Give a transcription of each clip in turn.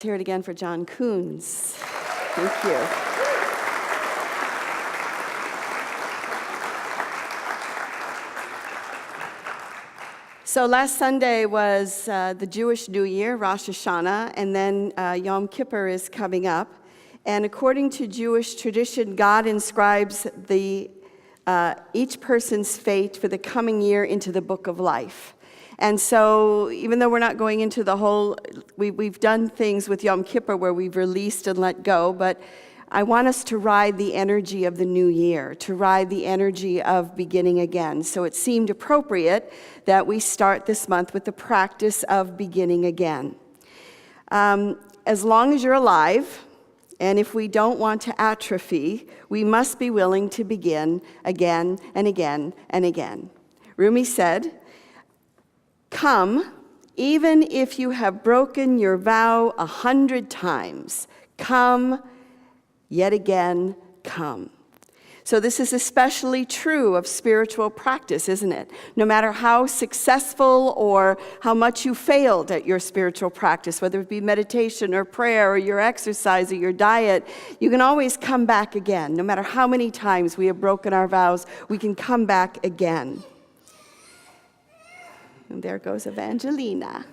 Hear it again for John Coons. Thank you. So last Sunday was the Jewish New Year, Rosh Hashanah, and then Yom Kippur is coming up. And according to Jewish tradition, God inscribes each person's fate for the coming year into the book of life. And so even though we're not going into the whole, we've done things with Yom Kippur where we've released and let go, but I want us to ride the energy of the new year, to ride the energy of beginning again. So it seemed appropriate that we start this month with the practice of beginning again. As long as you're alive, and if we don't want to atrophy, we must be willing to begin again and again and again. Rumi said, "Come, even if you have broken your vow 100 times, come, yet again, come." So this is especially true of spiritual practice, isn't it? No matter how successful or how much you failed at your spiritual practice, whether it be meditation or prayer or your exercise or your diet, you can always come back again. No matter how many times we have broken our vows, we can come back again. And there goes Evangelina.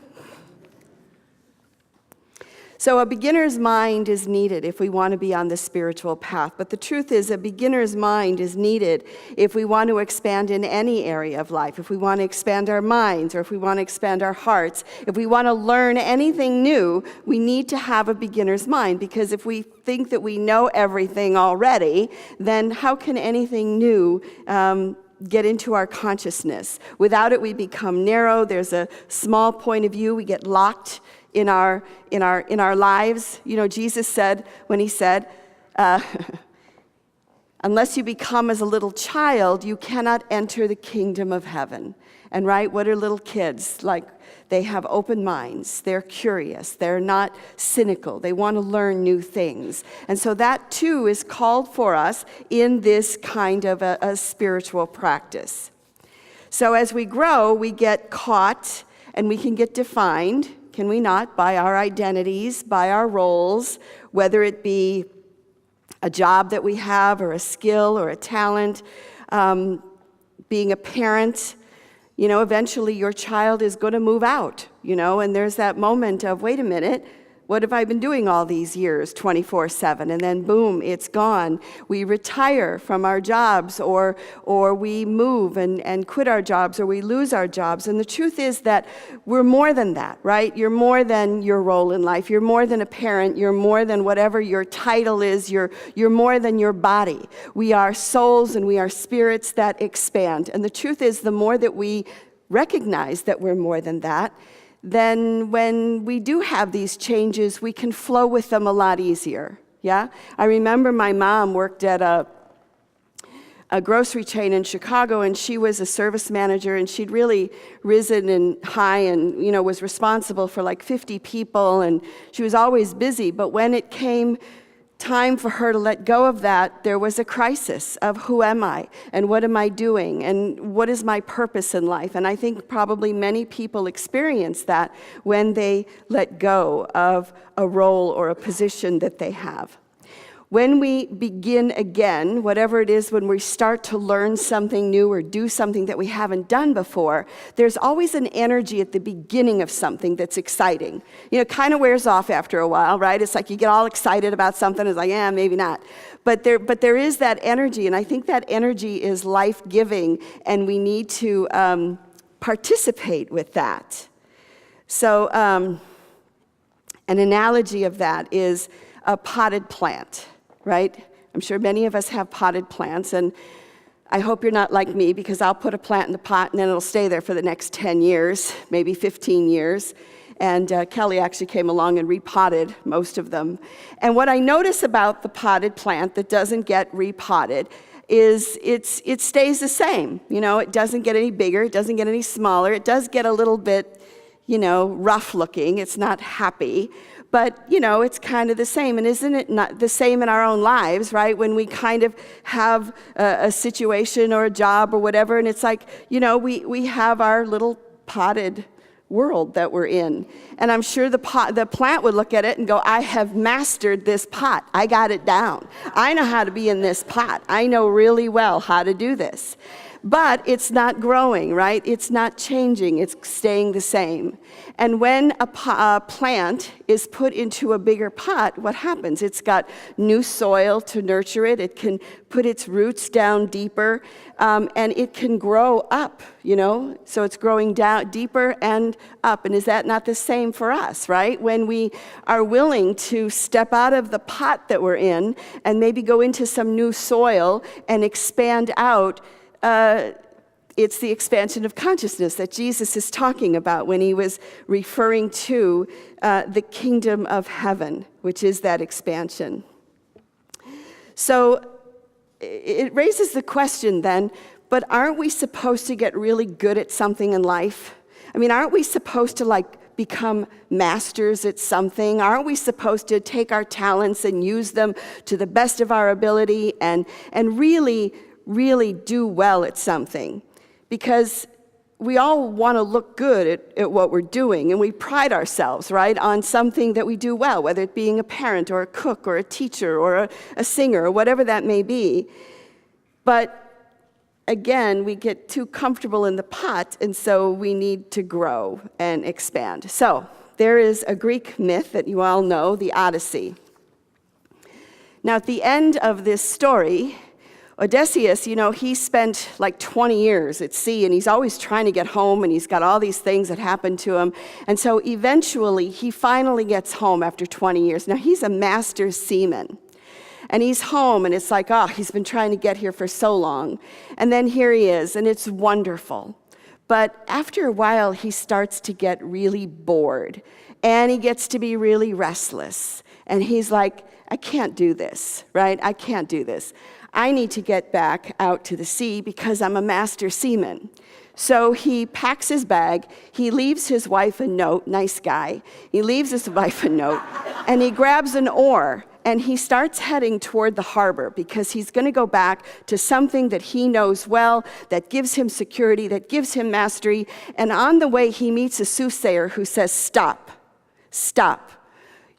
So a beginner's mind is needed if we want to be on the spiritual path. But the truth is, a beginner's mind is needed if we want to expand in any area of life, if we want to expand our minds, or if we want to expand our hearts. If we want to learn anything new, we need to have a beginner's mind, because if we think that we know everything already, then how can anything new get into our consciousness? Without it, we become narrow. There's a small point of view. We get locked in our lives. You know, Jesus said, when he said, unless you become as a little child, you cannot enter the kingdom of heaven. And right, what are little kids like? They have open minds. They're curious. They're not cynical. They want to learn new things. And so that too is called for us in this kind of a spiritual practice. So as we grow, we get caught and we can get defined, can we not, by our identities, by our roles, whether it be a job that we have or a skill or a talent, being a parent. You know, eventually your child is going to move out, you know, and there's that moment of, wait a minute, what have I been doing all these years, 24/7? And then boom, it's gone. We retire from our jobs, or we move and quit our jobs, or we lose our jobs. And the truth is that we're more than that, right? You're more than your role in life. You're more than a parent. You're more than whatever your title is. You're more than your body. We are souls and we are spirits that expand. And the truth is, the more that we recognize that we're more than that, then when we do have these changes, we can flow with them a lot easier, yeah? I remember my mom worked at a grocery chain in Chicago, and she was a service manager, and she'd really risen and high and, you know, was responsible for like 50 people, and she was always busy. But when it came time for her to let go of that, there was a crisis of who am I and what am I doing and what is my purpose in life. And I think probably many people experience that when they let go of a role or a position that they have. When we begin again, whatever it is, when we start to learn something new or do something that we haven't done before, there's always an energy at the beginning of something that's exciting. You know, it kind of wears off after a while, right? It's like you get all excited about something, it's like, yeah, maybe not. But there is that energy, and I think that energy is life-giving, and we need to participate with that. So an analogy of that is a potted plant. Right? I'm sure many of us have potted plants, and I hope you're not like me, because I'll put a plant in the pot and then it'll stay there for the next 10 years, maybe 15 years. And Kelly actually came along and repotted most of them. And what I notice about the potted plant that doesn't get repotted is it stays the same. You know, it doesn't get any bigger, it doesn't get any smaller. It does get a little bit, you know, rough looking. It's not happy. But, you know, it's kind of the same. And isn't it not the same in our own lives, right? When we kind of have a situation or a job or whatever, and it's like, you know, we have our little potted world that we're in. And I'm sure the plant would look at it and go, I have mastered this pot. I got it down. I know how to be in this pot. I know really well how to do this. But it's not growing, right? It's not changing. It's staying the same. And when a plant is put into a bigger pot, what happens? It's got new soil to nurture it. It can put its roots down deeper, and it can grow up, So it's growing down deeper and up. And is that not the same for us, right? When we are willing to step out of the pot that we're in and maybe go into some new soil and expand out, it's the expansion of consciousness that Jesus is talking about when he was referring to the kingdom of heaven, which is that expansion. So it raises the question then, but aren't we supposed to get really good at something in life? I mean, aren't we supposed to become masters at something? Aren't we supposed to take our talents and use them to the best of our ability and really do well at something? Because we all want to look good at what we're doing, and we pride ourselves, right, on something that we do well, whether it being a parent or a cook or a teacher or a singer or whatever that may be. But again, we get too comfortable in the pot, and so we need to grow and expand. So there is a Greek myth that you all know, the Odyssey. Now, at the end of this story, Odysseus, he spent 20 years at sea, and he's always trying to get home, and he's got all these things that happen to him. And so eventually, he finally gets home after 20 years. Now, he's a master seaman, and he's home, and it's he's been trying to get here for so long. And then here he is, and it's wonderful. But after a while, he starts to get really bored, and he gets to be really restless. And he's like, I can't do this, right? I can't do this. I need to get back out to the sea because I'm a master seaman. So he packs his bag, he leaves his wife a note, nice guy. He leaves his wife a note, and he grabs an oar, and he starts heading toward the harbor because he's going to go back to something that he knows well, that gives him security, that gives him mastery. And on the way, he meets a soothsayer who says, stop.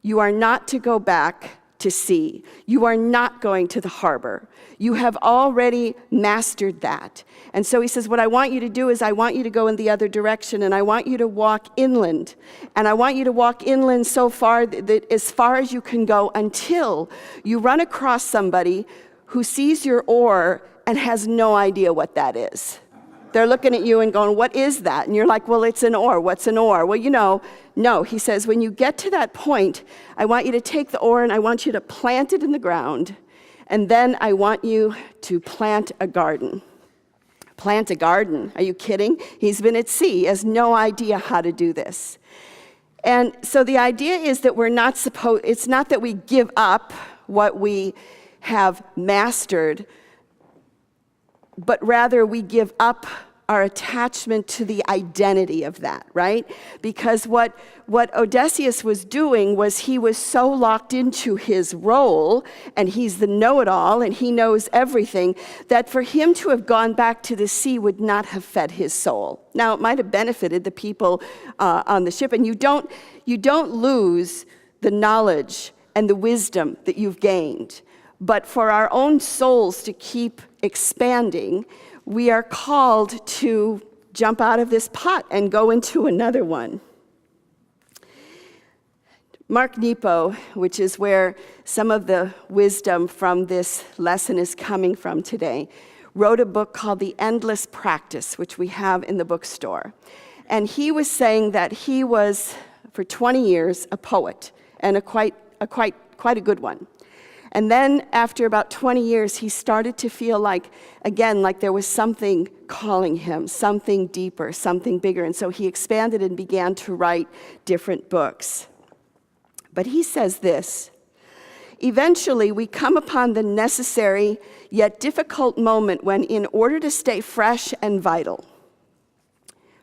You are not to go back to sea. You are not going to the harbor. You have already mastered that. And so he says, what I want you to do is I want you to go in the other direction, and I want you to walk inland. And I want you to walk inland so far that as far as you can go until you run across somebody who sees your oar and has no idea what that is. They're looking at you and going, what is that? And you're like, well, it's an oar. What's an oar? Well, no. He says, when you get to that point, I want you to take the oar and I want you to plant it in the ground. And then I want you to plant a garden. Plant a garden? Are you kidding? He's been at sea, has no idea how to do this. And so the idea is that it's not that we give up what we have mastered, but rather we give up our attachment to the identity of that, right? Because what Odysseus was doing was he was so locked into his role, and he's the know-it-all, and he knows everything, that for him to have gone back to the sea would not have fed his soul. Now, it might have benefited the people on the ship, and you don't lose the knowledge and the wisdom that you've gained. But for our own souls to keep expanding, we are called to jump out of this pot and go into another one. Mark Nepo, which is where some of the wisdom from this lesson is coming from today, wrote a book called The Endless Practice, which we have in the bookstore. And he was saying that he was, for 20 years, a poet, and quite a good one. And then after about 20 years, he started to feel like there was something calling him, something deeper, something bigger. And so he expanded and began to write different books. But he says this, eventually we come upon the necessary yet difficult moment when, in order to stay fresh and vital,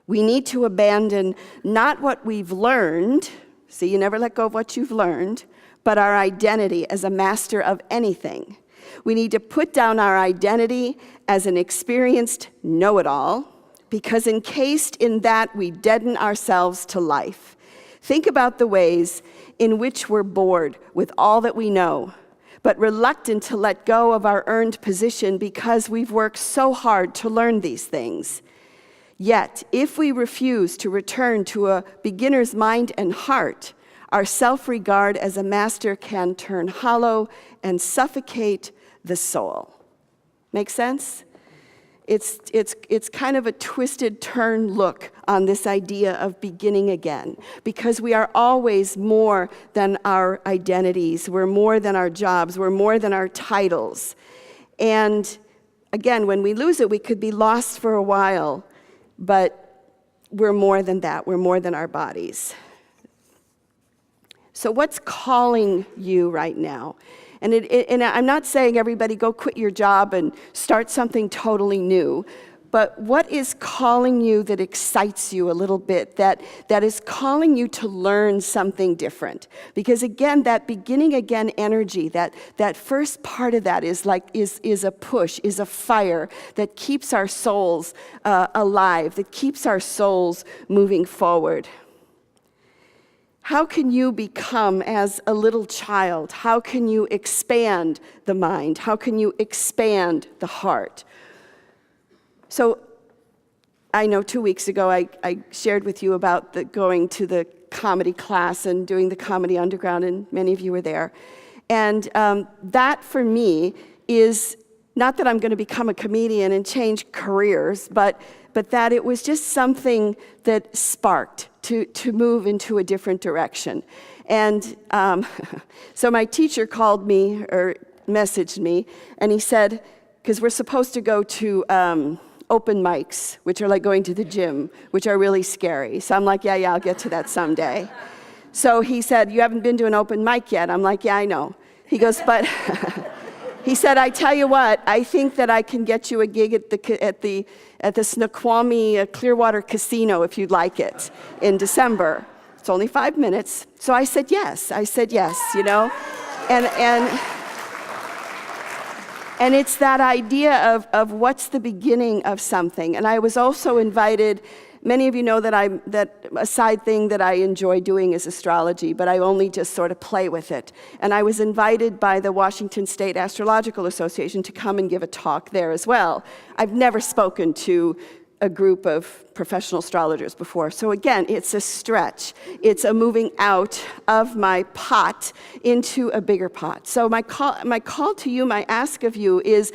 we need to abandon not what we've learned, see, you never let go of what you've learned, but our identity as a master of anything. We need to put down our identity as an experienced know-it-all, because encased in that we deaden ourselves to life. Think about the ways in which we're bored with all that we know, but reluctant to let go of our earned position because we've worked so hard to learn these things. Yet, if we refuse to return to a beginner's mind and heart, our self-regard as a master can turn hollow and suffocate the soul. Make sense? It's kind of a twisted turn look on this idea of beginning again, because we are always more than our identities, we're more than our jobs, we're more than our titles. And again, when we lose it, we could be lost for a while, but we're more than that, we're more than our bodies. So what's calling you right now? And I'm not saying everybody go quit your job and start something totally new, but what is calling you that excites you a little bit, that is calling you to learn something different? Because again, that beginning again energy, that first part of that is a push, is a fire that keeps our souls alive, that keeps our souls moving forward. How can you become as a little child? How can you expand the mind? How can you expand the heart? So I know 2 weeks ago I shared with you about going to the comedy class and doing the Comedy Underground, and many of you were there. And that for me is not that I'm going to become a comedian and change careers, but that it was just something that sparked to move into a different direction. And so my teacher called me or messaged me, and he said, because we're supposed to go to open mics, which are like going to the gym, which are really scary. So I'm like, yeah, I'll get to that someday. So he said, you haven't been to an open mic yet? I'm like, yeah, I know. He goes, but he said, I tell you what, I think that I can get you a gig at the Snoqualmie Clearwater Casino if you'd like it in December. It's only 5 minutes. So I said yes, you know. And it's that idea of what's the beginning of something. And I was also invited. Many of you know that a side thing that I enjoy doing is astrology, but I only just sort of play with it. And I was invited by the Washington State Astrological Association to come and give a talk there as well. I've never spoken to a group of professional astrologers before. So again, it's a stretch. It's a moving out of my pot into a bigger pot. So my call to you, my ask of you is,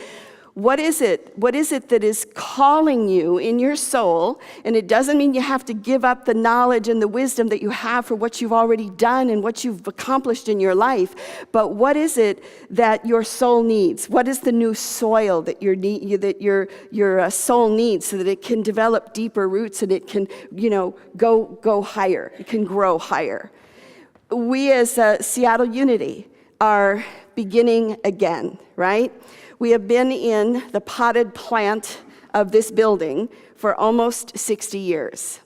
what is it? What is it that is calling you in your soul? And it doesn't mean you have to give up the knowledge and the wisdom that you have for what you've already done and what you've accomplished in your life. But what is it that your soul needs? What is the new soil that your soul needs so that it can develop deeper roots and it can, go higher? It can grow higher. We as Seattle Unity are beginning again, right? We have been in the potted plant of this building for almost 60 years.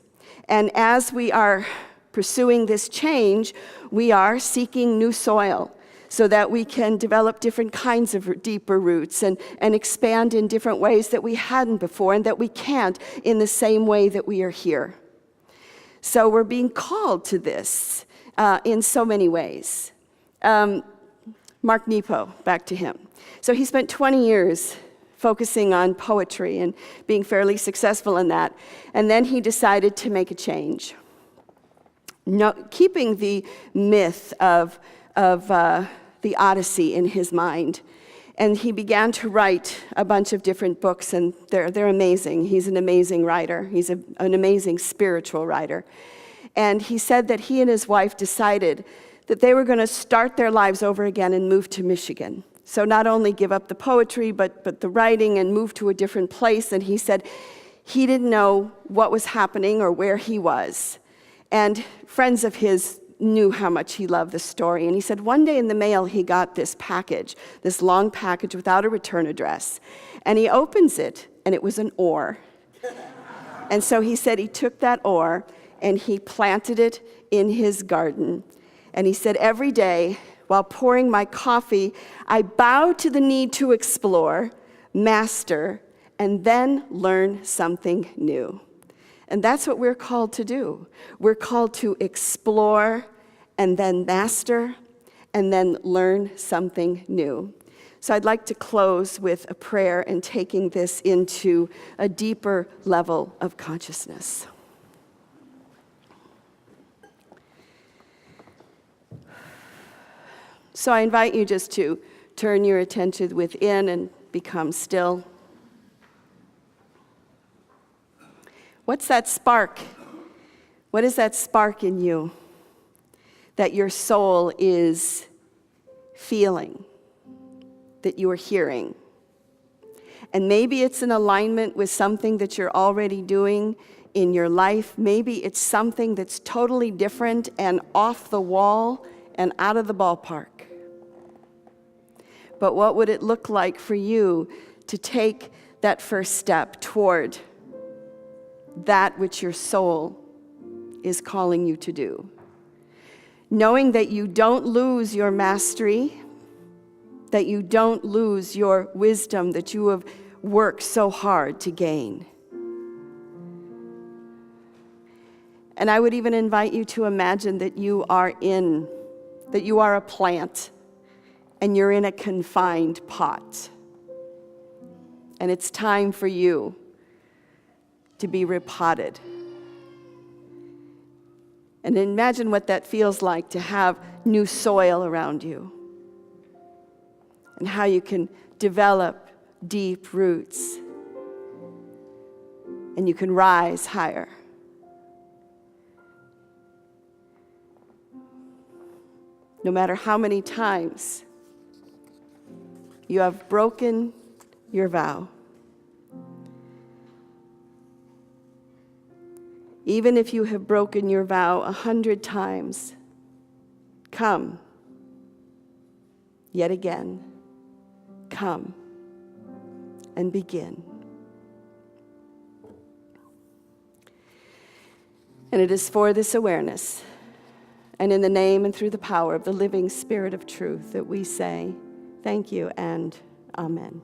And as we are pursuing this change, we are seeking new soil so that we can develop different kinds of deeper roots and expand in different ways that we hadn't before and that we can't in the same way that we are here. So we're being called to this in so many ways. Mark Nepo, back to him. So he spent 20 years focusing on poetry and being fairly successful in that. And then he decided to make a change. Keeping the myth of the Odyssey in his mind. And he began to write a bunch of different books, and they're amazing. He's an amazing writer. He's an amazing spiritual writer. And he said that he and his wife decided that they were going to start their lives over again and move to Michigan. So not only give up the poetry, but the writing and move to a different place. And he said he didn't know what was happening or where he was. And friends of his knew how much he loved the story. And he said one day in the mail he got this package, this long package without a return address. And he opens it, and it was an oar. And so he said he took that oar and he planted it in his garden. And he said, every day, while pouring my coffee, I bow to the need to explore, master, and then learn something new. And that's what we're called to do. We're called to explore and then master and then learn something new. So I'd like to close with a prayer and taking this into a deeper level of consciousness. So I invite you just to turn your attention within and become still. What's that spark? What is that spark in you that your soul is feeling, that you are hearing? And maybe it's in alignment with something that you're already doing in your life. Maybe it's something that's totally different and off the wall and out of the ballpark. But what would it look like for you to take that first step toward that which your soul is calling you to do? Knowing that you don't lose your mastery, that you don't lose your wisdom that you have worked so hard to gain. And I would even invite you to imagine that you are a plant and you're in a confined pot. And it's time for you to be repotted. And imagine what that feels like to have new soil around you. And how you can develop deep roots. And you can rise higher. No matter how many times you have broken your vow. Even if you have broken your vow 100 times, come yet again. Come and begin. And it is for this awareness, and in the name and through the power of the living Spirit of truth, that we say, thank you and amen.